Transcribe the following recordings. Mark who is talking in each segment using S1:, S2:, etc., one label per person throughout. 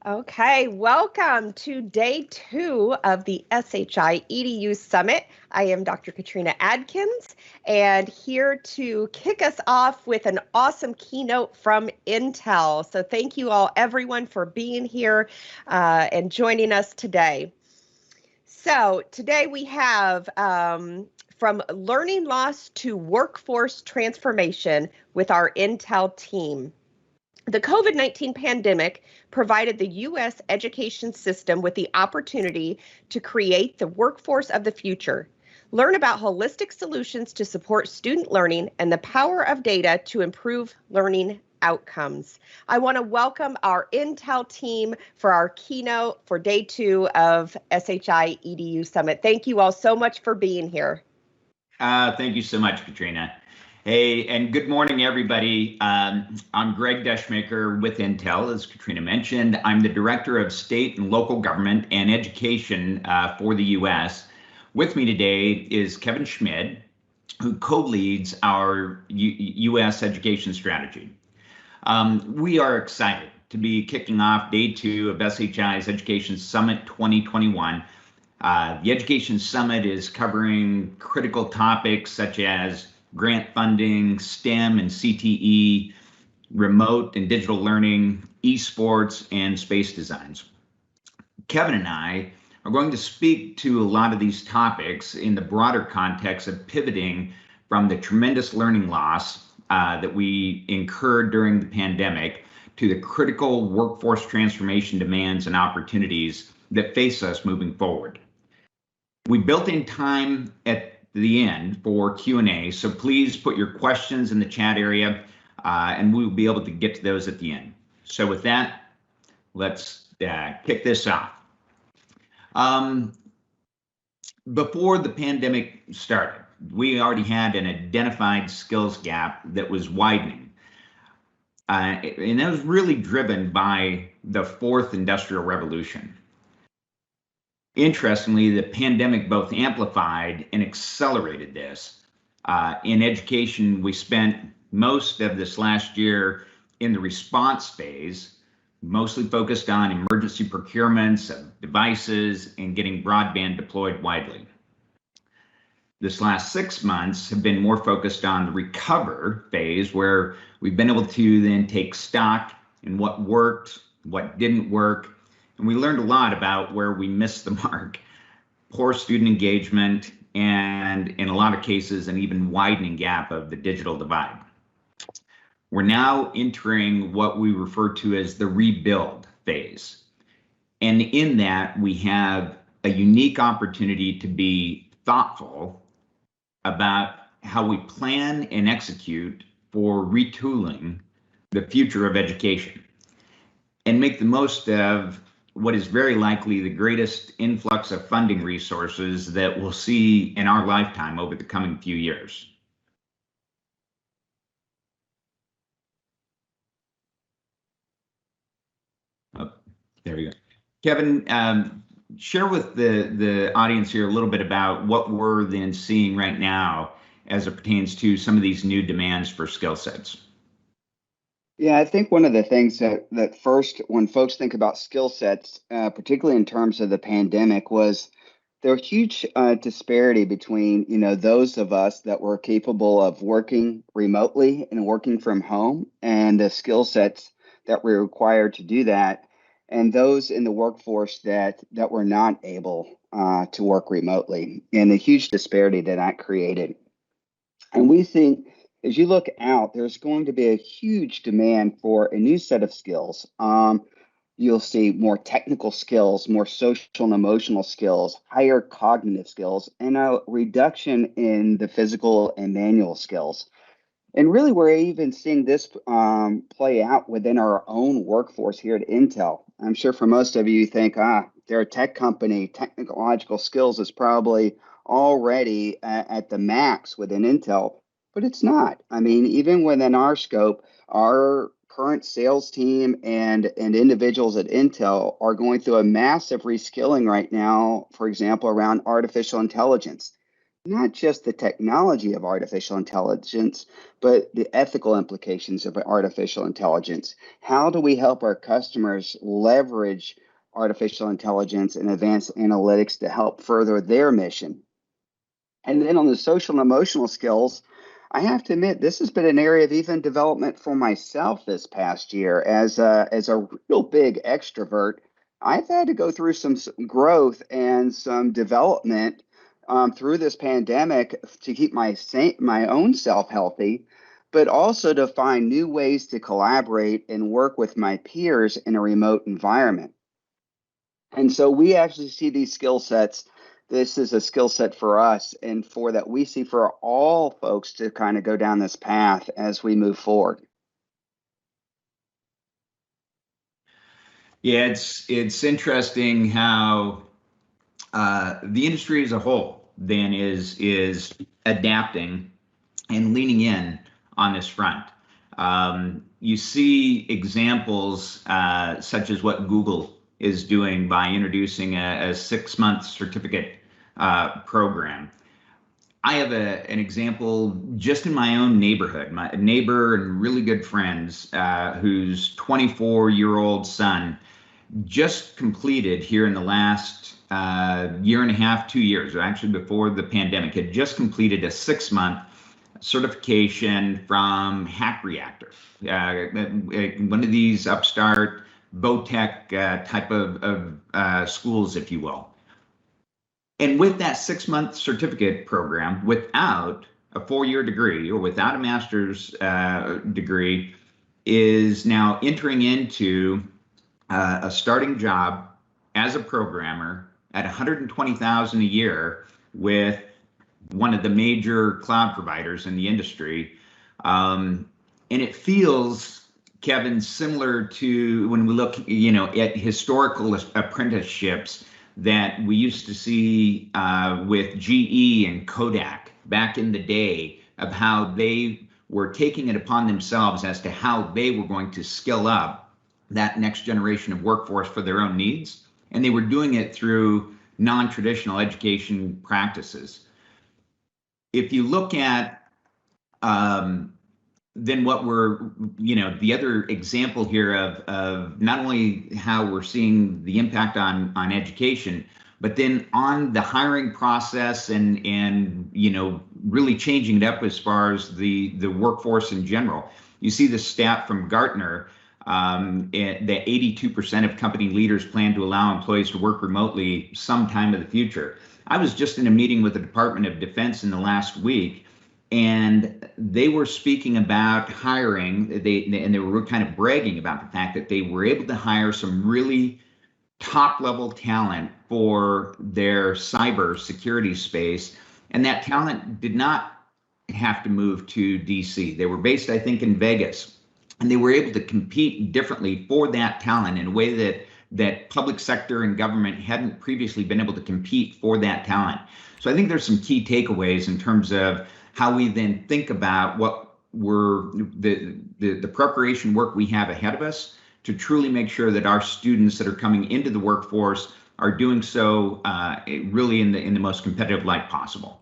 S1: Okay, welcome to day 2 of the SHI EDU Summit. I am Dr. Katrina Adkins, and here to kick us off with an awesome keynote from Intel. So thank you all, everyone, for being here and joining us today. So today we have from learning loss to workforce transformation with our Intel team. The COVID-19 pandemic provided the U.S. education system with the opportunity to create the workforce of the future. Learn about holistic solutions to support student learning and the power of data to improve learning outcomes. I want to welcome our Intel team for our keynote for day 2 of SHI EDU Summit. Thank you all so much for being here.
S2: Thank you so much, Katrina. Hey, and good morning, everybody. I'm Greg Deschmaker with Intel, as Katrina mentioned. I'm the Director of State and Local Government and Education for the U.S. With me today is Kevin Schmid, who co-leads our U.S. education strategy. We are excited to be kicking off day 2 of SHI's Education Summit 2021. The Education Summit is covering critical topics such as grant funding, STEM and CTE, remote and digital learning, esports, and space designs. Kevin and I are going to speak to a lot of these topics in the broader context of pivoting from the tremendous learning loss that we incurred during the pandemic to the critical workforce transformation demands and opportunities that face us moving forward. We built in time at the end for Q&A, so please put your questions in the chat area and we will be able to get to those at the end. So with that, let's kick this off. Before the pandemic started, we already had an identified skills gap that was widening. And that was really driven by the fourth industrial revolution. Interestingly, the pandemic both amplified and accelerated this. In education, we spent most of this last year in the response phase, mostly focused on emergency procurements of devices and getting broadband deployed widely. This last 6 months have been more focused on the recover phase, where we've been able to then take stock in what worked, what didn't work, and we learned a lot about where we missed the mark, poor student engagement, and in a lot of cases, an even widening gap of the digital divide. We're now entering what we refer to as the rebuild phase. And in that, we have a unique opportunity to be thoughtful about how we plan and execute for retooling the future of education and make the most of what is very likely the greatest influx of funding resources that we'll see in our lifetime over the coming few years. Oh, there we go. Kevin, share with the audience here a little bit about what we're then seeing right now as it pertains to some of these new demands for skill sets.
S3: Yeah, I think one of the things that first, when folks think about skill sets, particularly in terms of the pandemic, was there was huge disparity between, those of us that were capable of working remotely and working from home, and the skill sets that were required to do that, and those in the workforce that were not able to work remotely, and the huge disparity that created. And we think, as you look out, there's going to be a huge demand for a new set of skills. You'll see more technical skills, more social and emotional skills, higher cognitive skills, and a reduction in the physical and manual skills. And really, we're even seeing this play out within our own workforce here at Intel. I'm sure for most of you, you think, they're a tech company, technological skills is probably already at the max within Intel. But it's not. I mean, even within our scope, our current sales team and individuals at Intel are going through a massive reskilling right now, for example, around artificial intelligence. not just the technology of artificial intelligence, but the ethical implications of artificial intelligence. How do we help our customers leverage artificial intelligence and advanced analytics to help further their mission? And then on the social and emotional skills, I have to admit, this has been an area of even development for myself this past year. As a real big extrovert, I've had to go through some growth and some development through this pandemic to keep my own self healthy, but also to find new ways to collaborate and work with my peers in a remote environment. And so we actually see these skill sets. This is a skill set for us, and for that we see for all folks to kind of go down this path as we move forward.
S2: Yeah, it's interesting how the industry as a whole then is adapting and leaning in on this front. You see examples such as what Google is doing by introducing a 6-month certificate program. I have an example just in my own neighborhood, my neighbor and really good friends whose 24-year-old son just completed here in the last year and a half, 2 years, or actually before the pandemic, had just completed a 6-month certification from Hack Reactor, one of these upstart Botech type of schools, if you will. And with that 6-month certificate program, without a 4-year degree or without a master's degree, is now entering into a starting job as a programmer at $120,000 a year with one of the major cloud providers in the industry. And it feels, Kevin, similar to when we look, at historical apprenticeships that we used to see with GE and Kodak back in the day, of how they were taking it upon themselves as to how they were going to skill up that next generation of workforce for their own needs. And they were doing it through non-traditional education practices. If you look at then what we're, the other example here of not only how we're seeing the impact on education, but then on the hiring process and really changing it up as far as the workforce in general. You see the stat from Gartner that 82% of company leaders plan to allow employees to work remotely sometime in the future. I was just in a meeting with the Department of Defense in the last week, and they were speaking about hiring. They were kind of bragging about the fact that they were able to hire some really top level talent for their cyber security space. And that talent did not have to move to DC. They were based, I think, in Vegas, and they were able to compete differently for that talent in a way that public sector and government hadn't previously been able to compete for that talent. So I think there's some key takeaways in terms of how we then think about what we're the preparation work we have ahead of us to truly make sure that our students that are coming into the workforce are doing so really in the most competitive light possible.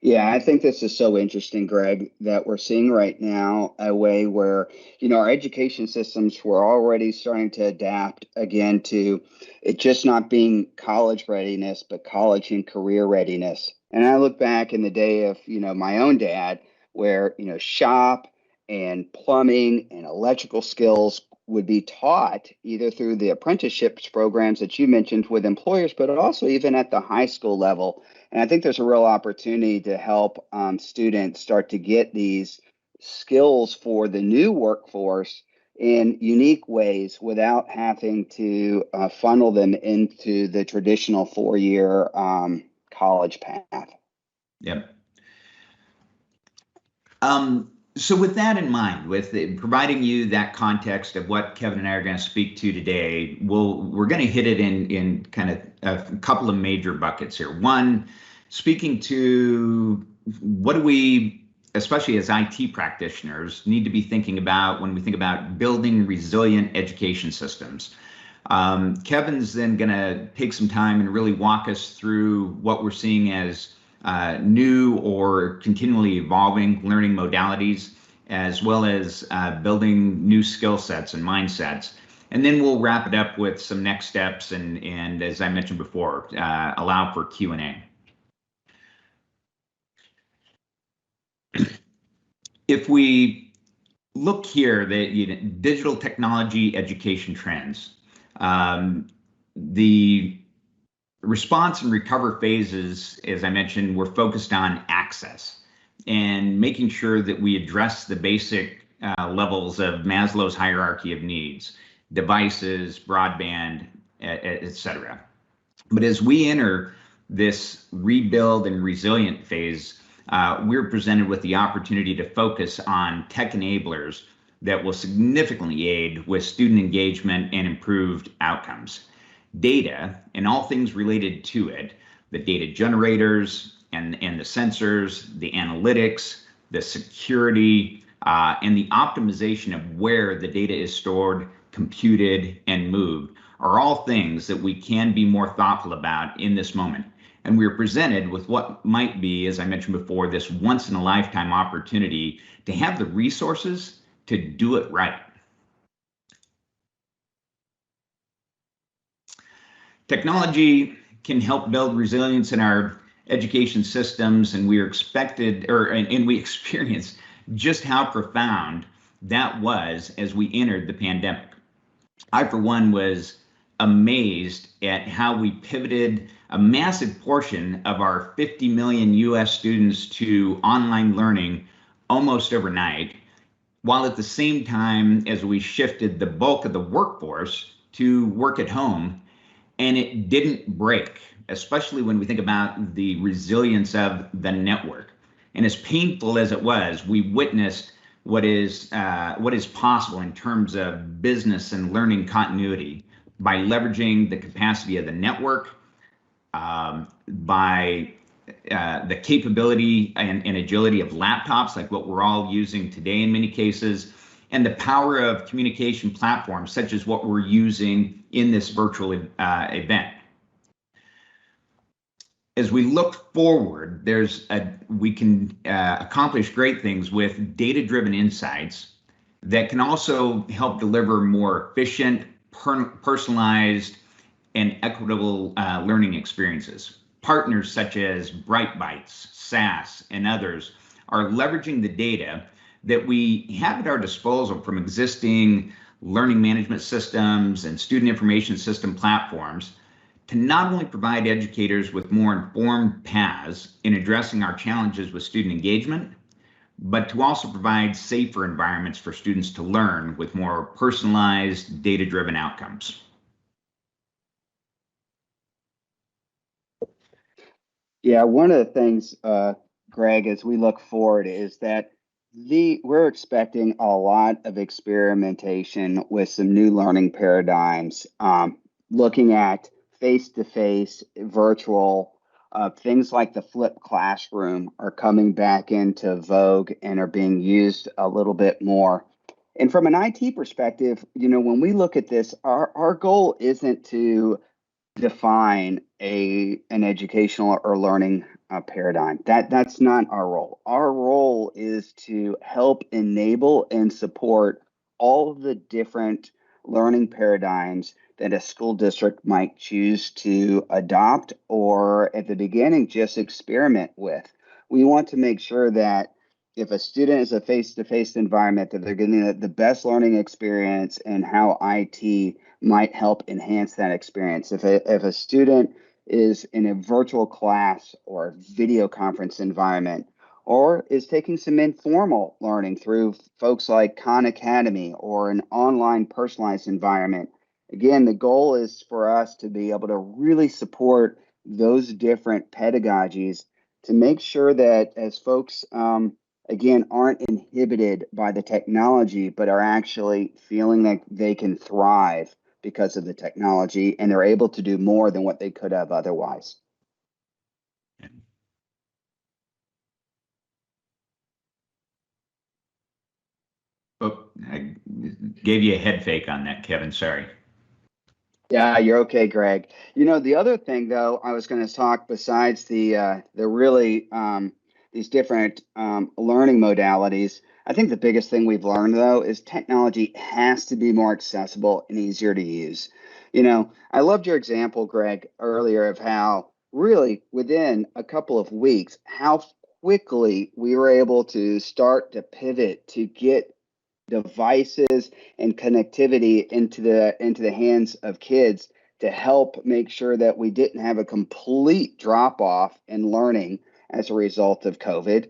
S3: Yeah, I think this is so interesting, Greg, that we're seeing right now a way where, our education systems were already starting to adapt again to it just not being college readiness, but college and career readiness. And I look back in the day of, my own dad, where, shop and plumbing and electrical skills would be taught either through the apprenticeships programs that you mentioned with employers, but also even at the high school level. And I think there's a real opportunity to help students start to get these skills for the new workforce in unique ways without having to funnel them into the traditional 4-year college path.
S2: Yep. So with that in mind, with providing you that context of what Kevin and I are going to speak to today, we're going to hit it in kind of a couple of major buckets here. One, speaking to what do we, especially as IT practitioners, need to be thinking about when we think about building resilient education systems. Kevin's then going to take some time and really walk us through what we're seeing as new or continually evolving learning modalities, as well as building new skill sets and mindsets. And then we'll wrap it up with some next steps and as I mentioned before, allow for Q&A. If we look here, the digital technology education trends, the response and recover phases, as I mentioned, we're focused on access and making sure that we address the basic levels of Maslow's hierarchy of needs, devices, broadband, etc. But as we enter this rebuild and resilient phase, we're presented with the opportunity to focus on tech enablers that will significantly aid with student engagement and improved outcomes. Data and all things related to it, the data generators and the sensors, the analytics, the security, and the optimization of where the data is stored, computed, and moved are all things that we can be more thoughtful about in this moment. And we're presented with what might be, as I mentioned before, this once in a lifetime opportunity to have the resources to do it right. Technology can help build resilience in our education systems, and we experienced just how profound that was as we entered the pandemic. I, for one, was amazed at how we pivoted a massive portion of our 50 million US students to online learning almost overnight, while at the same time as we shifted the bulk of the workforce to work at home. And it didn't break, especially when we think about the resilience of the network. And as painful as it was, we witnessed what is possible in terms of business and learning continuity by leveraging the capacity of the network, by the capability and agility of laptops, like what we're all using today in many cases, and the power of communication platforms, such as what we're using in this virtual event. As we look forward, we can accomplish great things with data-driven insights that can also help deliver more efficient, personalized, and equitable learning experiences. Partners such as BrightBytes, SAS, and others are leveraging the data that we have at our disposal from existing learning management systems and student information system platforms to not only provide educators with more informed paths in addressing our challenges with student engagement, but to also provide safer environments for students to learn with more personalized, data-driven outcomes.
S3: Yeah, one of the things, Greg, as we look forward is that we're expecting a lot of experimentation with some new learning paradigms, looking at face-to-face, virtual, things like the flipped classroom are coming back into vogue and are being used a little bit more. And from an IT perspective, when we look at this, our goal isn't to define an educational or learning paradigm. That's not our role. Our role is to help enable and support all of the different learning paradigms that a school district might choose to adopt or at the beginning just experiment with. We want to make sure that if a student is a face-to-face environment, that they're getting the best learning experience and how IT might help enhance that experience. If a student is in a virtual class or video conference environment, or is taking some informal learning through folks like Khan Academy or an online personalized environment, again, the goal is for us to be able to really support those different pedagogies to make sure that as folks, again, aren't inhibited by the technology, but are actually feeling like they can thrive because of the technology and they're able to do more than what they could have otherwise.
S2: Oh, I gave you a head fake on that, Kevin. Sorry.
S3: Yeah, you're okay, Greg. The other thing though, I was going to talk besides the really these different learning modalities. I think the biggest thing we've learned though is technology has to be more accessible and easier to use. I loved your example, Greg, earlier of how really within a couple of weeks, how quickly we were able to start to pivot to get devices and connectivity into the hands of kids to help make sure that we didn't have a complete drop off in learning as a result of COVID.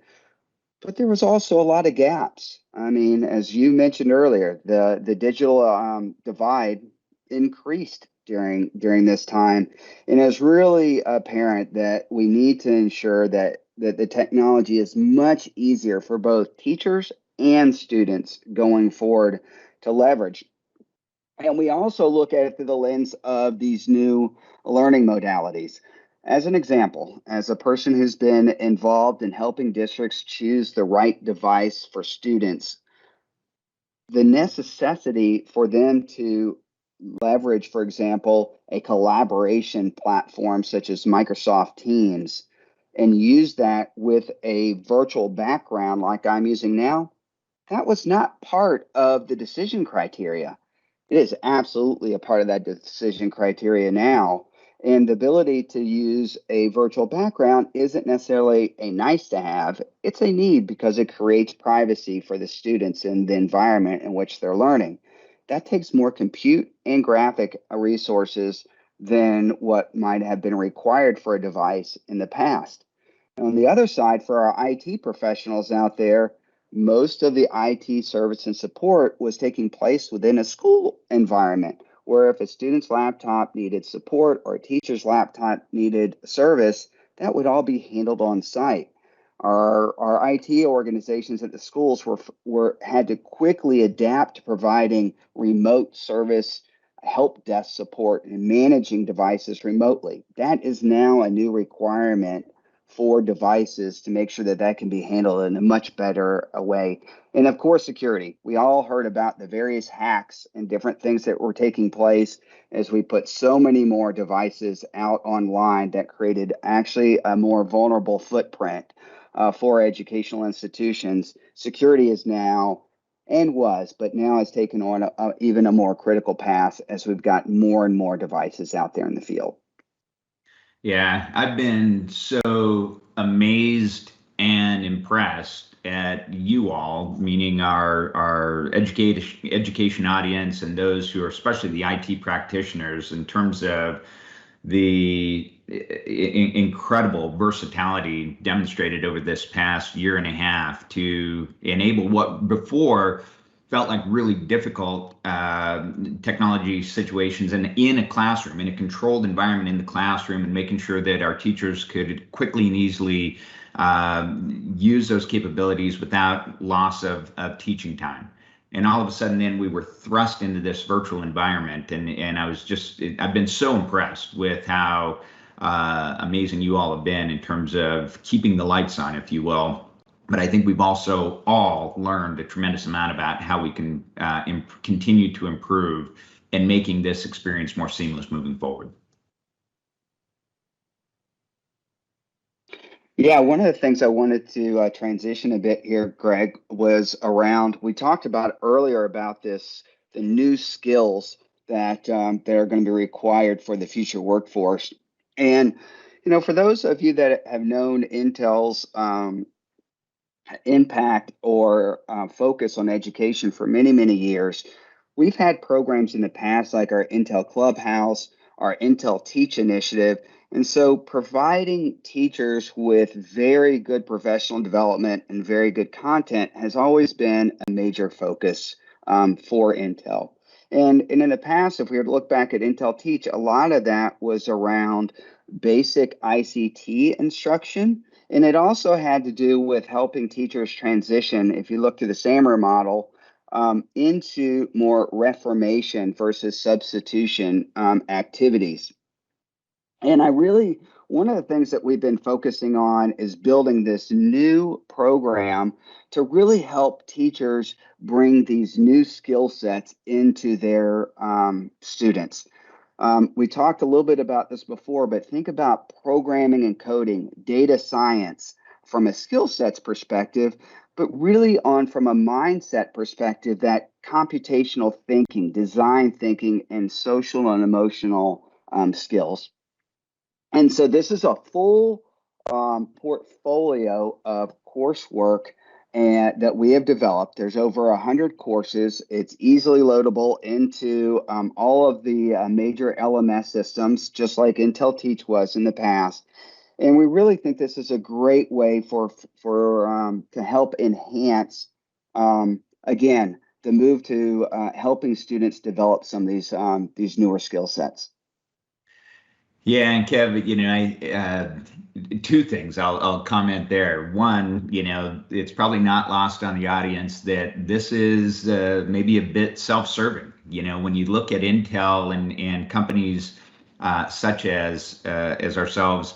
S3: But there was also a lot of gaps. I mean, as you mentioned earlier, the digital divide increased during this time, and it's really apparent that we need to ensure that the technology is much easier for both teachers and students going forward to leverage. And we also look at it through the lens of these new learning modalities. As an example, as a person who's been involved in helping districts choose the right device for students, the necessity for them to leverage, for example, a collaboration platform such as Microsoft Teams and use that with a virtual background like I'm using now, that was not part of the decision criteria. It is absolutely a part of that decision criteria now. And the ability to use a virtual background isn't necessarily a nice to have, it's a need because it creates privacy for the students in the environment in which they're learning. That takes more compute and graphic resources than what might have been required for a device in the past. On the other side, for our IT professionals out there, most of the IT service and support was taking place within a school environment, where if a student's laptop needed support or a teacher's laptop needed service, that would all be handled on site. Our IT organizations at the schools were had to quickly adapt to providing remote service help desk support and managing devices remotely. That is now a new requirement for devices to make sure that that can be handled in a much better way. And of course, security. We all heard about the various hacks and different things that were taking place as we put so many more devices out online that created actually a more vulnerable footprint for educational institutions. Security is now and was, but now has taken on even a more critical path as we've got more and more devices out there in the field.
S2: Yeah, I've been so amazed and impressed at you all, meaning our education audience and those who are especially the IT practitioners, in terms of the incredible versatility demonstrated over this past year and a half to enable what before felt like really difficult technology situations, and in a classroom, in a controlled environment in the classroom, and making sure that our teachers could quickly and easily use those capabilities without loss of teaching time. And all of a sudden then we were thrust into this virtual environment, and I've been so impressed with how amazing you all have been in terms of keeping the lights on, if you will. But I think we've also all learned a tremendous amount about how we can continue to improve and making this experience more seamless moving forward.
S3: Yeah, one of the things I wanted to transition a bit here, Greg, was around, we talked about earlier about the new skills that are going to be required for the future workforce. And, for those of you that have known Intel's impact or focus on education for many, many years, we've had programs in the past like our Intel Clubhouse, our Intel Teach initiative. And so providing teachers with very good professional development and very good content has always been a major focus for Intel. And in the past, if we were to look back at Intel Teach, a lot of that was around basic ICT instruction. And it also had to do with helping teachers transition, if you look to the SAMR model, into more reformation versus substitution activities. And one of the things that we've been focusing on is building this new program to really help teachers bring these new skill sets into their students. We talked a little bit about this before, but think about programming and coding, data science from a skill sets perspective, but really on from a mindset perspective, that computational thinking, design thinking, and social and emotional skills. And so this is a full portfolio of coursework that we have developed. There's over 100 courses. It's easily loadable into all of the major LMS systems, just like Intel Teach was in the past. And we really think this is a great way to help enhance, again, the move to helping students develop some of these newer skill sets.
S2: Yeah, and Kev, two things I'll comment there. One, it's probably not lost on the audience that this is maybe a bit self-serving. When you look at Intel and companies such as ourselves,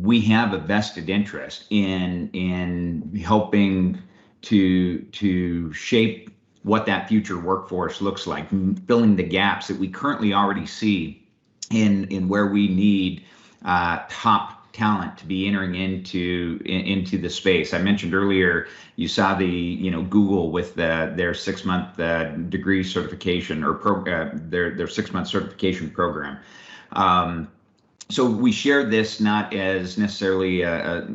S2: we have a vested interest in helping to shape what that future workforce looks like, filling the gaps that we currently already see in where we need top talent to be entering into the space. I mentioned earlier, you saw the Google with their 6-month degree certification or their 6-month certification program. So we share this not as necessarily a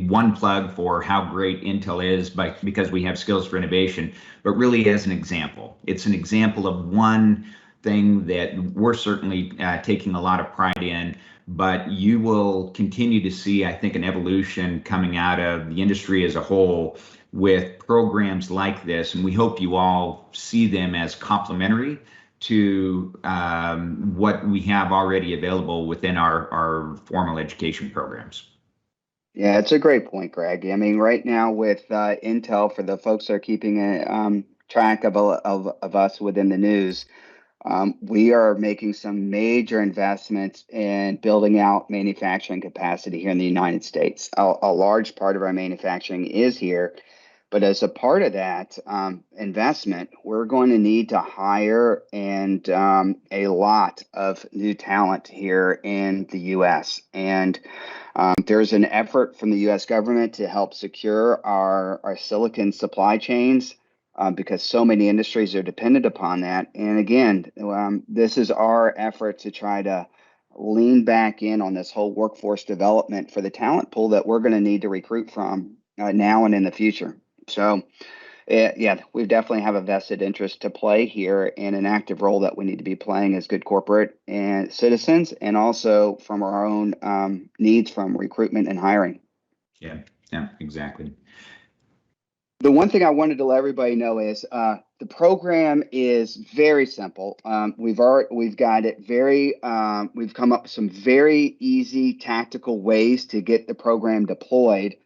S2: one plug for how great Intel is because we have skills for innovation, but really as an example. It's an example of one thing that we're certainly taking a lot of pride in, but you will continue to see, I think, an evolution coming out of the industry as a whole with programs like this, and we hope you all see them as complementary to what we have already available within our formal education programs.
S3: Yeah, it's a great point, Greg. I mean, right now with Intel, for the folks that are keeping track of us within the news, we are making some major investments in building out manufacturing capacity here in the United States. A large part of our manufacturing is here, but as a part of that investment, we're going to need to hire a lot of new talent here in the U.S. And there's an effort from the U.S. government to help secure our silicon supply chains. Because so many industries are dependent upon that. And again, this is our effort to try to lean back in on this whole workforce development for the talent pool that we're going to need to recruit from now and in the future. So, yeah, we definitely have a vested interest to play here and an active role that we need to be playing as good corporate and citizens, and also from our own needs from recruitment and hiring.
S2: Yeah, exactly.
S3: The one thing I wanted to let everybody know is the program is very simple. We've got it we've come up with some very easy tactical ways to get the program deployed,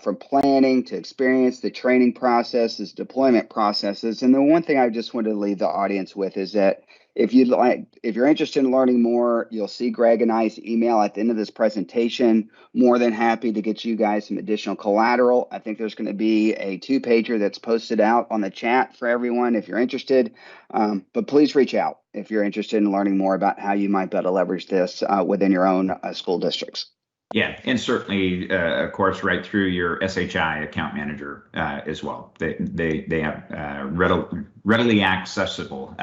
S3: from planning to experience, the training processes, deployment processes. And the one thing I just wanted to leave the audience with is that if you're interested in learning more, you'll see Greg and I's email at the end of this presentation. More than happy to get you guys some additional collateral. I think there's going to be a 2-pager that's posted out on the chat for everyone if you're interested. But please reach out if you're interested in learning more about how you might be able to leverage this within your own school districts.
S2: Yeah, and certainly, of course, right through your SHI account manager as well. They have readily accessible.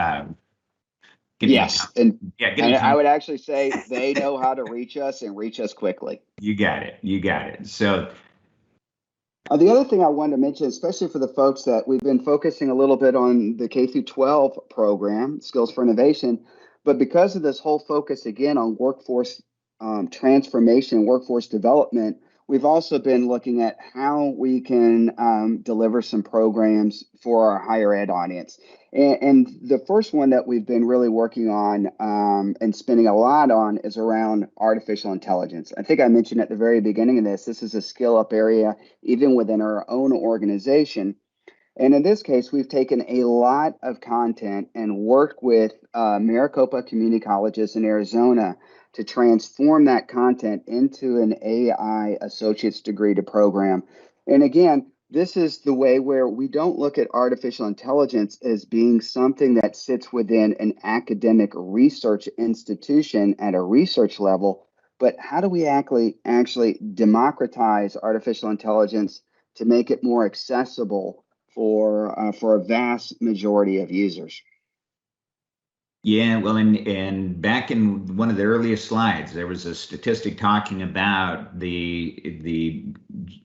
S3: Yes, and I would actually say they know how to reach us and reach us quickly.
S2: You got it. So
S3: the other thing I wanted to mention, especially for the folks that we've been focusing a little bit on the K through 12 program, Skills for Innovation, but because of this whole focus again on workforce transformation, workforce development, we've also been looking at how we can deliver some programs for our higher ed audience. And the first one that we've been really working on and spending a lot on is around artificial intelligence. I think I mentioned at the very beginning of this is a skill up area, even within our own organization. And in this case, we've taken a lot of content and worked with Maricopa Community Colleges in Arizona to transform that content into an AI associate's degree to program. And again, this is the way where we don't look at artificial intelligence as being something that sits within an academic research institution at a research level, but how do we actually democratize artificial intelligence to make it more accessible for a vast majority of users?
S2: Yeah, well, and back in one of the earliest slides, there was a statistic talking about the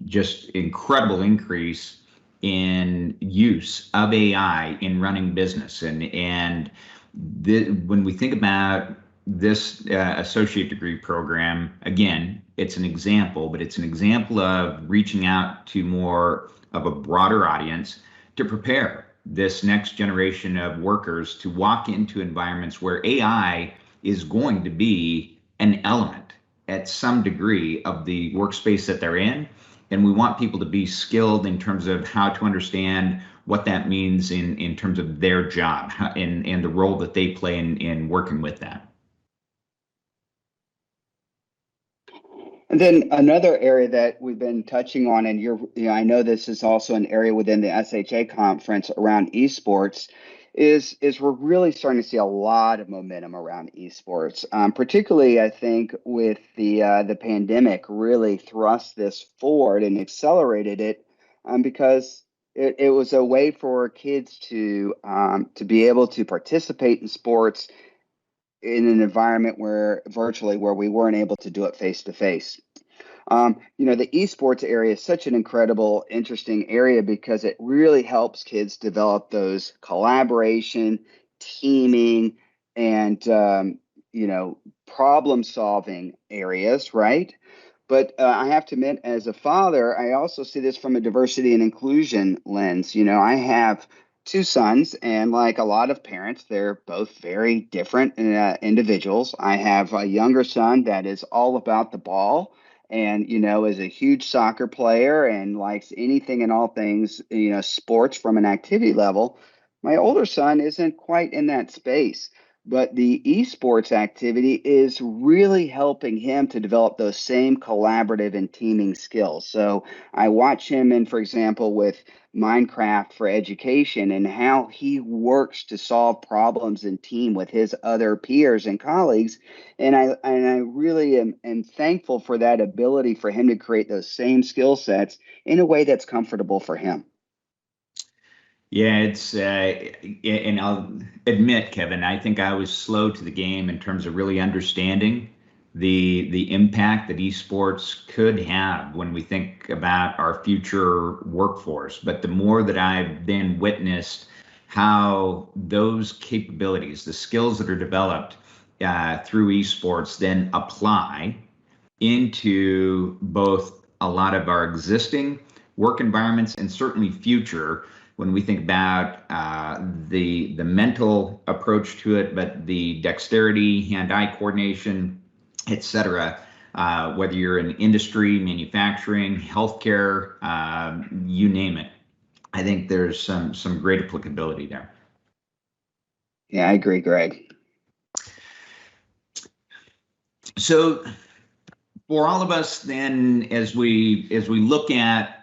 S2: just incredible increase in use of AI in running business, and when we think about this associate degree program, again, it's an example, but it's an example of reaching out to more of a broader audience to prepare this next generation of workers to walk into environments where AI is going to be an element at some degree of the workspace that they're in. And we want people to be skilled in terms of how to understand what that means in terms of their job and the role that they play in working with that.
S3: And then another area that we've been touching on, and I know this is also an area within the SHI conference around esports, is we're really starting to see a lot of momentum around esports. Particularly, I think with the pandemic really thrust this forward and accelerated it, because it was a way for kids to be able to participate in sports in an environment where we weren't able to do it face to face. The esports area is such an incredible, interesting area because it really helps kids develop those collaboration, teaming, and problem solving areas, right? But I have to admit, as a father, I also see this from a diversity and inclusion lens. I have two sons, and like a lot of parents, they're both very different individuals. I have a younger son that is all about the ball and, is a huge soccer player and likes anything and all things, sports from an activity level. My older son isn't quite in that space. But the esports activity is really helping him to develop those same collaborative and teaming skills. So I watch him in, for example, with Minecraft for education and how he works to solve problems in team with his other peers and colleagues. And I really am thankful for that ability for him to create those same skill sets in a way that's comfortable for him.
S2: Yeah, and I'll admit, Kevin, I think I was slow to the game in terms of really understanding the impact that esports could have when we think about our future workforce. But the more that I've then witnessed how those capabilities, the skills that are developed through esports, then apply into both a lot of our existing work environments and certainly future, when we think about the mental approach to it, but the dexterity, hand-eye coordination, et cetera, whether you're in industry, manufacturing, healthcare, you name it. I think there's some great applicability there.
S3: Yeah, I agree, Greg.
S2: So for all of us then, as we look at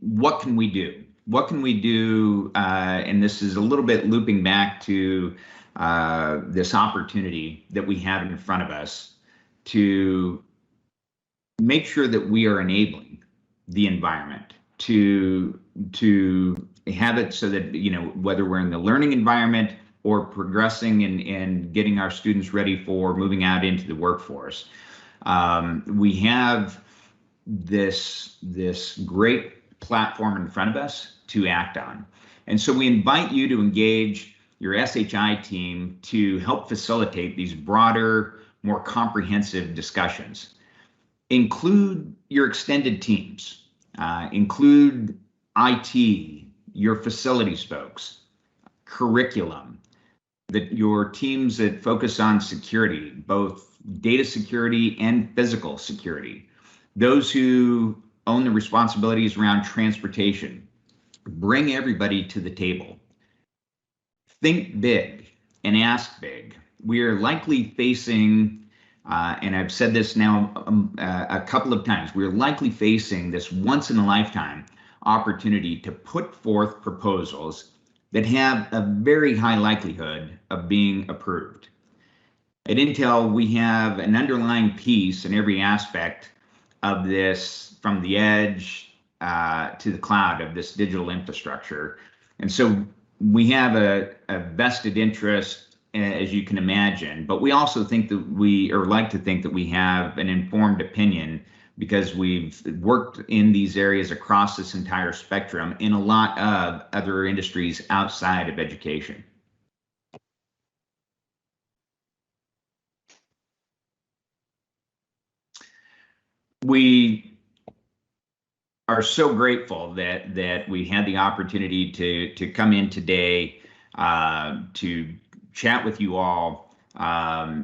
S2: what can we do? What can we do? And this is a little bit looping back to this opportunity that we have in front of us to make sure that we are enabling the environment to have it so that, whether we're in the learning environment or progressing and getting our students ready for moving out into the workforce. We have this great platform in front of us to act on. And so we invite you to engage your SHI team to help facilitate these broader, more comprehensive discussions. Include your extended teams, include IT, your facilities folks, curriculum, your teams that focus on security, both data security and physical security. Those who own the responsibilities around transportation, bring everybody to the table. Think big and ask big. We are likely facing and I've said this now a couple of times, we're likely facing this once in a lifetime opportunity to put forth proposals that have a very high likelihood of being approved. At Intel, we have an underlying piece in every aspect of this, from the edge to the cloud, of this digital infrastructure. And so we have a vested interest, as you can imagine, but we also think that like to think that we have an informed opinion, because we've worked in these areas across this entire spectrum in a lot of other industries outside of education. We are so grateful that we had the opportunity to come in today to chat with you all,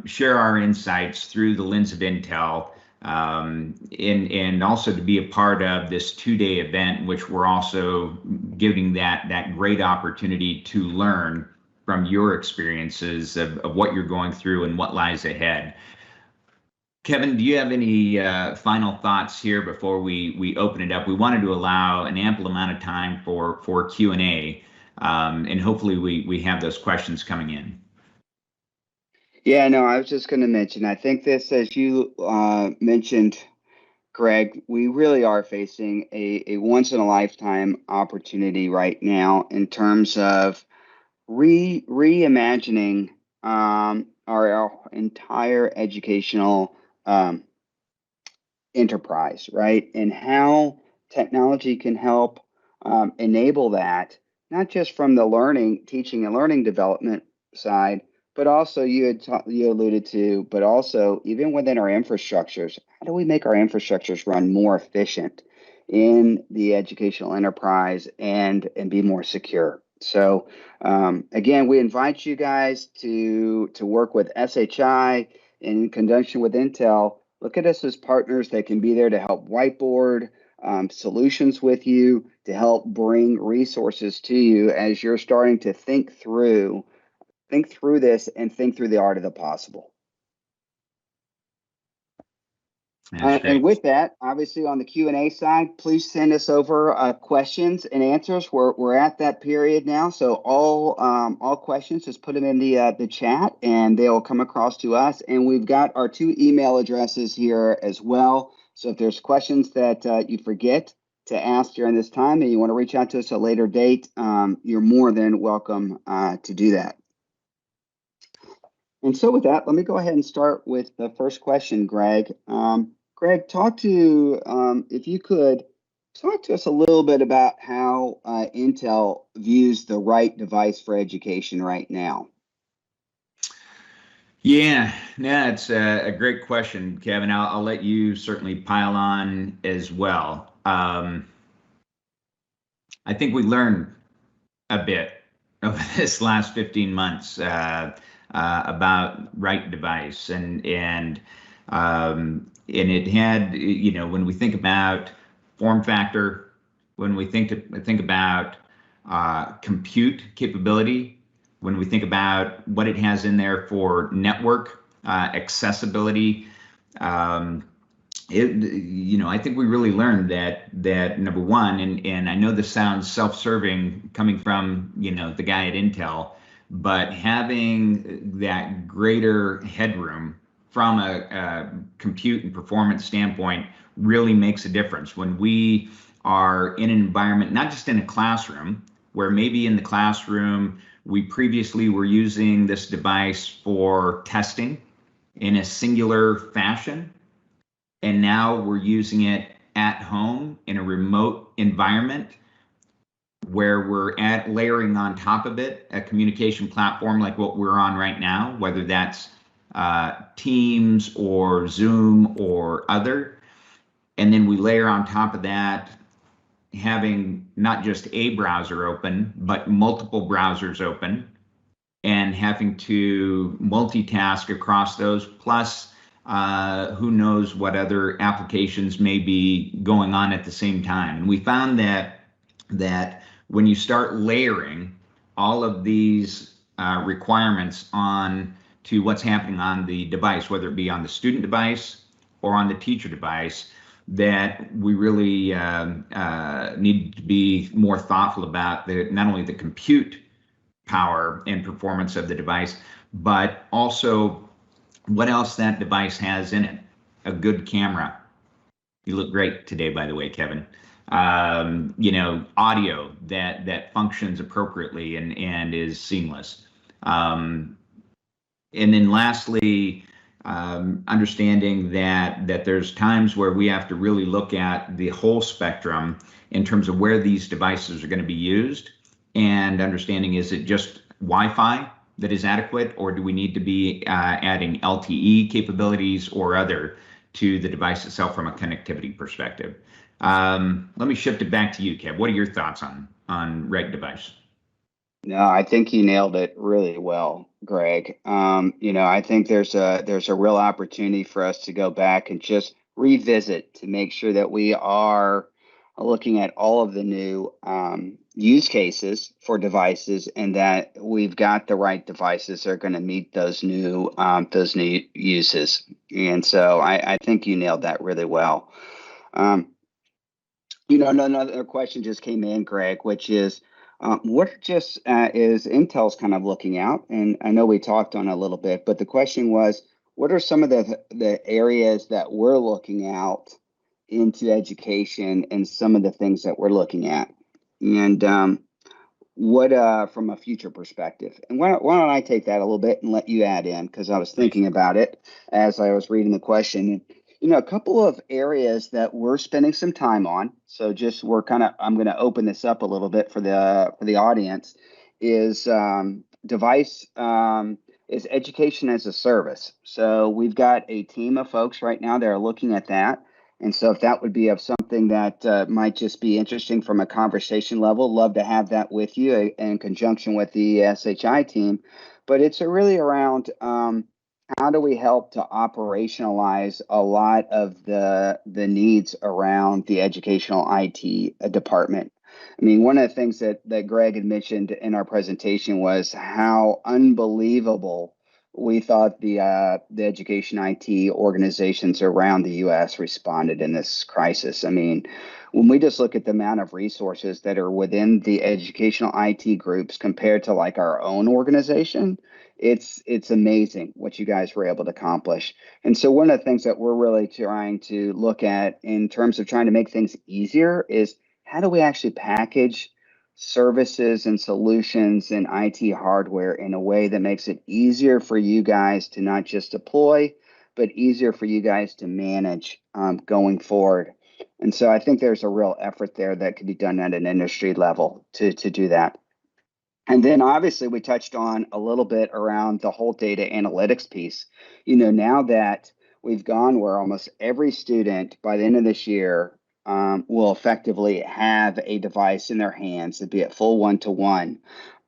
S2: share our insights through the lens of Intel, and also to be a part of this 2-day event, which we're also giving that great opportunity to learn from your experiences of what you're going through and what lies ahead. Kevin, do you have any final thoughts here before we open it up? We wanted to allow an ample amount of time for Q&A, and hopefully we have those questions coming in.
S3: Yeah, no, I was just going to mention, I think this, as you mentioned, Greg, we really are facing a once in a lifetime opportunity right now in terms of reimagining our entire educational enterprise, right? And how technology can help enable that, not just from the teaching and learning development side, but also you alluded to, but also even within our infrastructures. How do we make our infrastructures run more efficient in the educational enterprise and be more secure? So again, we invite you guys to work with SHI in conjunction with Intel. Look at us as partners that can be there to help whiteboard solutions with you, to help bring resources to you as you're starting to think through this and think through the art of the possible. And with that, obviously on the Q&A side, please send us over questions and answers. We're at that period now, so all questions, just put them in the chat and they'll come across to us. And we've got our 2 email addresses here as well. So if there's questions that you forget to ask during this time and you want to reach out to us at a later date, you're more than welcome to do that. And so with that, let me go ahead and start with the first question, Greg. Greg, if you could, talk to us a little bit about how Intel views the right device for education right now.
S2: Yeah, it's a great question, Kevin. I'll let you certainly pile on as well. I think we learned a bit over this last 15 months about right device, and it had, when we think about form factor, when we think about compute capability, when we think about what it has in there for network accessibility, I think we really learned that number one, and I know this sounds self-serving coming from the guy at Intel, but having that greater headroom from a compute and performance standpoint really makes a difference when we are in an environment, not just in a classroom, where maybe in the classroom we previously were using this device for testing in a singular fashion, and now we're using it at home in a remote environment where we're layering on top of it a communication platform like what we're on right now, whether that's Teams or Zoom or other. And then we layer on top of that having not just a browser open, but multiple browsers open, and having to multitask across those, plus who knows what other applications may be going on at the same time. And we found that when you start layering all of these requirements on to what's happening on the device, whether it be on the student device or on the teacher device, that we really need to be more thoughtful about not only the compute power and performance of the device, but also what else that device has in it. A good camera. You look great today, by the way, Kevin. Audio that functions appropriately and is seamless. And then lastly, understanding that there's times where we have to really look at the whole spectrum in terms of where these devices are going to be used, and understanding, is it just Wi-Fi that is adequate, or do we need to be adding LTE capabilities or other to the device itself from a connectivity perspective? Let me shift it back to you, Kev. What are your thoughts on reg device?
S3: No, I think you nailed it really well, Greg. I think there's a real opportunity for us to go back and just revisit to make sure that we are looking at all of the new use cases for devices, and that we've got the right devices that are going to meet those new uses. And so I think you nailed that really well. Another question just came in, Greg, which is, what is Intel's kind of looking out? And I know we talked on a little bit, but the question was, what are some of the areas that we're looking out into education, and some of the things that we're looking at, and what from a future perspective? And why don't I take that a little bit and let you add in, because I was thinking about it as I was reading the question. A couple of areas that we're spending some time on. So I'm going to open this up a little bit for the audience. Is device is education as a service. So we've got a team of folks right now that are looking at that. And so if that would be of something that might just be interesting from a conversation level, love to have that with you in conjunction with the SHI team. But it's really around how do we help to operationalize a lot of the needs around the educational IT department. I mean, one of the things that Greg had mentioned in our presentation was how unbelievable we thought the education IT organizations around the U.S. responded in this crisis. I mean, when we just look at the amount of resources that are within the educational IT groups compared to like our own organization, it's amazing what you guys were able to accomplish. And so one of the things that we're really trying to look at in terms of trying to make things easier is, how do we actually package services and solutions and IT hardware in a way that makes it easier for you guys to not just deploy, but easier for you guys to manage going forward. And so I think there's a real effort there that could be done at an industry level to do that. And then obviously we touched on a little bit around the whole data analytics piece. Now that we've gone where almost every student by the end of this year will effectively have a device in their hands, be it full one-to-one.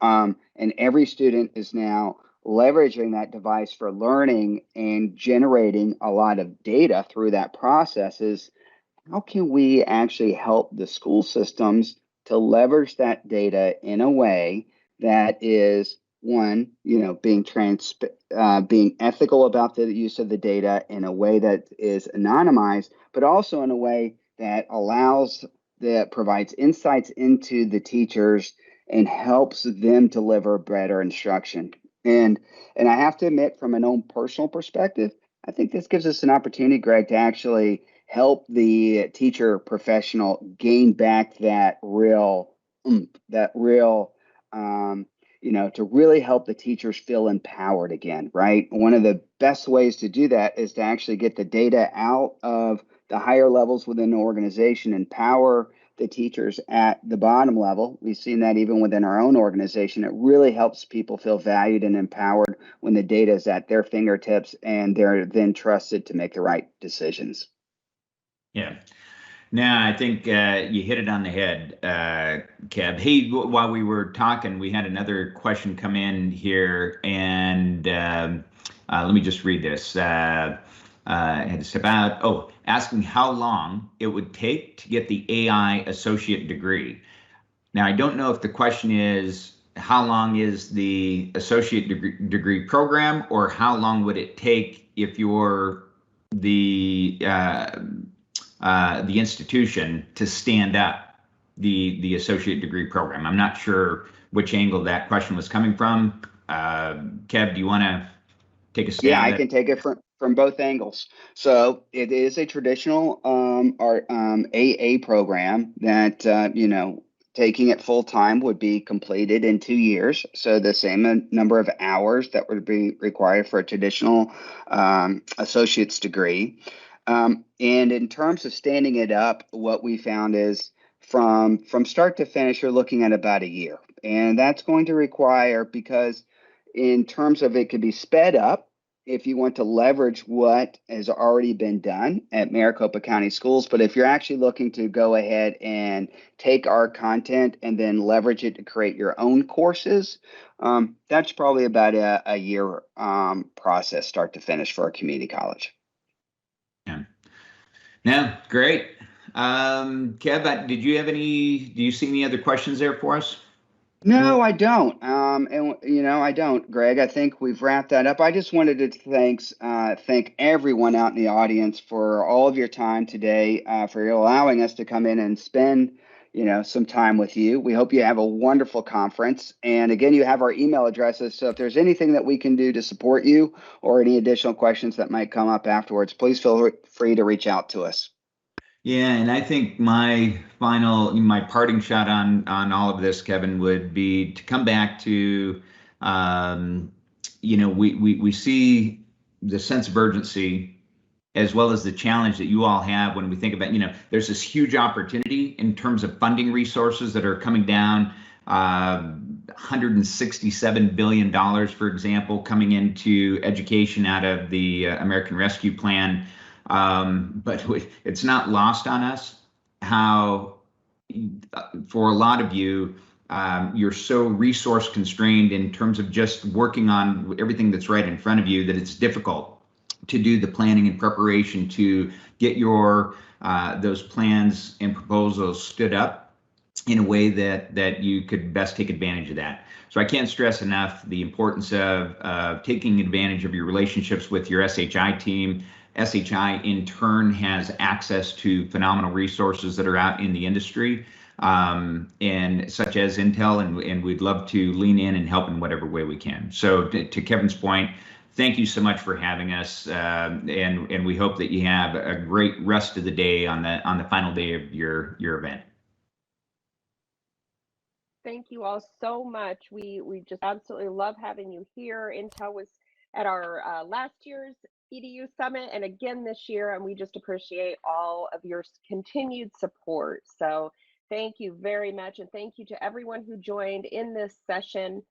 S3: And every student is now leveraging that device for learning and generating a lot of data through that process. Is how can we actually help the school systems to leverage that data in a way that is, one, being ethical about the use of the data in a way that is anonymized, but also in a way that provides insights into the teachers and helps them deliver better instruction. And I have to admit, from an own personal perspective, I think this gives us an opportunity, Greg, to actually help the teacher professional gain back to really help the teachers feel empowered again, right? One of the best ways to do that is to actually get the data out of the higher levels within the organization, empower the teachers at the bottom level. We've seen that even within our own organization. It really helps people feel valued and empowered when the data is at their fingertips and they're then trusted to make the right decisions.
S2: Yeah. No, I think you hit it on the head, Kev. Hey, while we were talking, we had another question come in here, and let me just read this. It's about, asking how long it would take to get the AI associate degree. Now, I don't know if the question is how long is the associate degree program, or how long would it take if you're the institution to stand up the associate degree program? I'm not sure which angle that question was coming from. Kev, do you want to take a
S3: Yeah,
S2: stab
S3: I
S2: at it?
S3: can take it from both angles. So it is a traditional AA program that taking it full time would be completed in 2 years. So the same number of hours that would be required for a traditional associate's degree. And in terms of standing it up, what we found is from start to finish, you're looking at about a year, and that's going to require, because in terms of it could be sped up if you want to leverage what has already been done at Maricopa County Schools. But if you're actually looking to go ahead and take our content and then leverage it to create your own courses, that's probably about a year process, start to finish, for a community college.
S2: Yeah. No, great. Kev, do you see any other questions there for us?
S3: No, I don't. I don't, Greg. I think we've wrapped that up. I just wanted to thank everyone out in the audience for all of your time today, for allowing us to come in and spend, some time with you. We hope you have a wonderful conference. And again, you have our email addresses. So if there's anything that we can do to support you, or any additional questions that might come up afterwards, please feel free to reach out to us.
S2: Yeah, and I think my parting shot on all of this, Kevin, would be to come back to, we see the sense of urgency as well as the challenge that you all have when we think about, there's this huge opportunity in terms of funding resources that are coming down. $167 billion, for example, coming into education out of the American Rescue Plan. But it's not lost on us how, for a lot of you, you're so resource constrained in terms of just working on everything that's right in front of you, that it's difficult to do the planning and preparation to get your those plans and proposals stood up in a way that you could best take advantage of that. So I can't stress enough the importance of taking advantage of your relationships with your SHI team. SHI in turn has access to phenomenal resources that are out in the industry, and such as Intel, and we'd love to lean in and help in whatever way we can. So to Kevin's point, thank you so much for having us, and we hope that you have a great rest of the day on the final day of your event.
S1: Thank you all so much. We just absolutely love having you here. Intel was at our last year's EDU Summit and again this year, and we just appreciate all of your continued support. So thank you very much, and thank you to everyone who joined in this session.